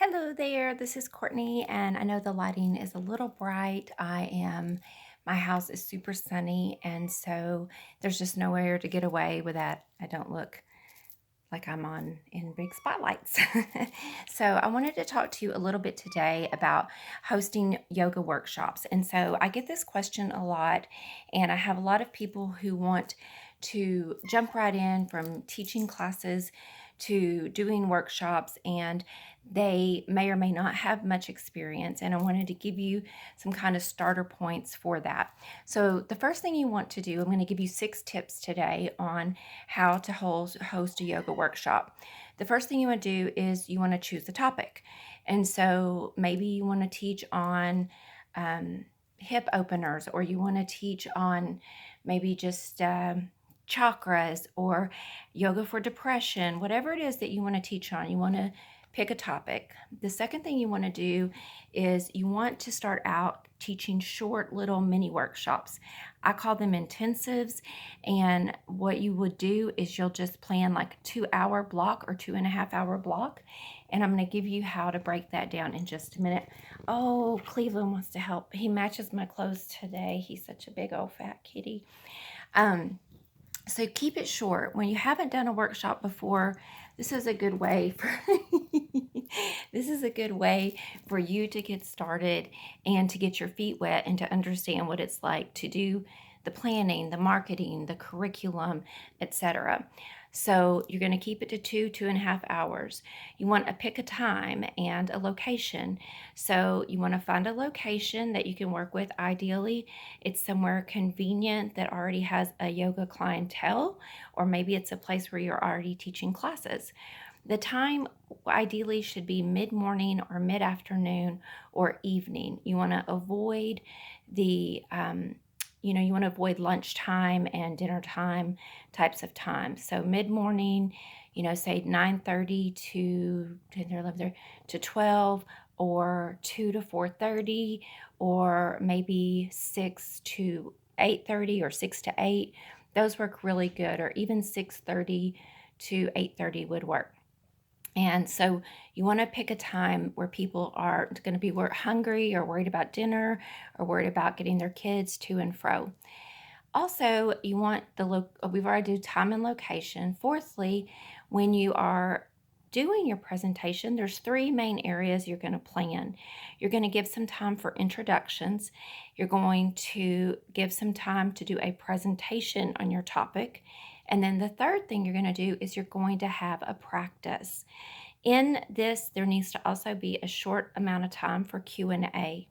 Hello there, this is Courtney, and I know the lighting is a little bright. My house is super sunny, and so there's just nowhere to get away with that. I don't look like I'm on in big spotlights. So I wanted to talk to you a little bit today about hosting yoga workshops. And so I get this question a lot, and I have a lot of people who want to jump right in from teaching classes to doing workshops, and they may or may not have much experience. And I wanted to give you some kind of starter points for that. So the first thing you want to do, I'm going to give you 6 tips today on how to host a yoga workshop. The first thing you want to do is you want to choose the topic. And so maybe you want to teach on hip openers, or you want to teach on maybe just chakras or yoga for depression, whatever it is that you want to teach on. You want to pick a topic. The second thing you want to do is you want to start out teaching short little mini workshops. I call them intensives. And what you would do is you'll just plan like a 2-hour block or 2.5-hour block. And I'm going to give you how to break that down in just a minute. Oh, Cleveland wants to help. He matches my clothes today. He's such a big old fat kitty. So keep it short. When you haven't done a workshop before, this is a good way for this is a good way for you to get started and to get your feet wet and to understand what it's like to do the planning, the marketing, the curriculum, etc. So you're going to keep it to 2.5 hours. You want to pick a time and a location. So you want to find a location that you can work with. Ideally, it's somewhere convenient that already has a yoga clientele, or maybe it's a place where you're already teaching classes. The time ideally should be mid-morning or mid-afternoon or evening. You want to avoid the you want to avoid lunchtime and dinner time types of times. So mid-morning, say 9:30 to 10 or 11 to 12, or 2 to 4:30, or maybe 6 to 8:30 or 6 to 8. Those work really good, or even 6:30 to 8:30 would work. And so you want to pick a time where people aren't going to be hungry or worried about dinner or worried about getting their kids to and fro. Also, you want we've already do time and location. Fourthly, when you are doing your presentation, there's 3 main areas you're going to plan. You're going to give some time for introductions. You're going to give some time to do a presentation on your topic. And then the third thing you're going to do is you're going to have a practice. In this, there needs to also be a short amount of time for Q&A.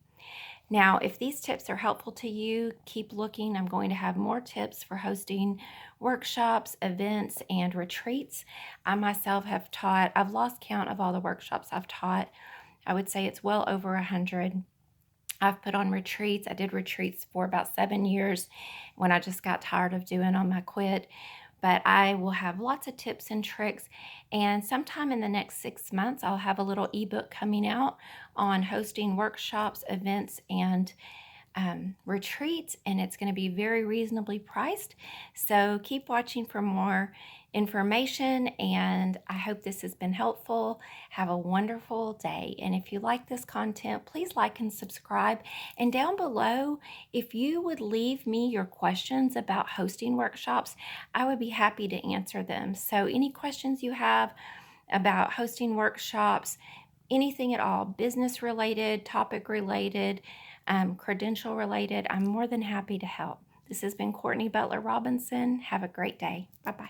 Now, if these tips are helpful to you, keep looking. I'm going to have more tips for hosting workshops, events, and retreats. I myself I've lost count of all the workshops I've taught. I would say it's well over 100. I've put on retreats. I did retreats for about 7 years. When I just got tired of doing them, I quit. But I will have lots of tips and tricks. And sometime in the next 6 months, I'll have a little ebook coming out on hosting workshops, events, and retreats, and it's going to be very reasonably priced. So keep watching for more information, and I hope this has been helpful. Have a wonderful day. And if you like this content, please like and subscribe. And down below, if you would leave me your questions about hosting workshops, I would be happy to answer them. So any questions you have about hosting workshops, anything at all, business related, topic related, credential related, I'm more than happy to help. This has been Courtney Butler Robinson. Have a great day. Bye-bye.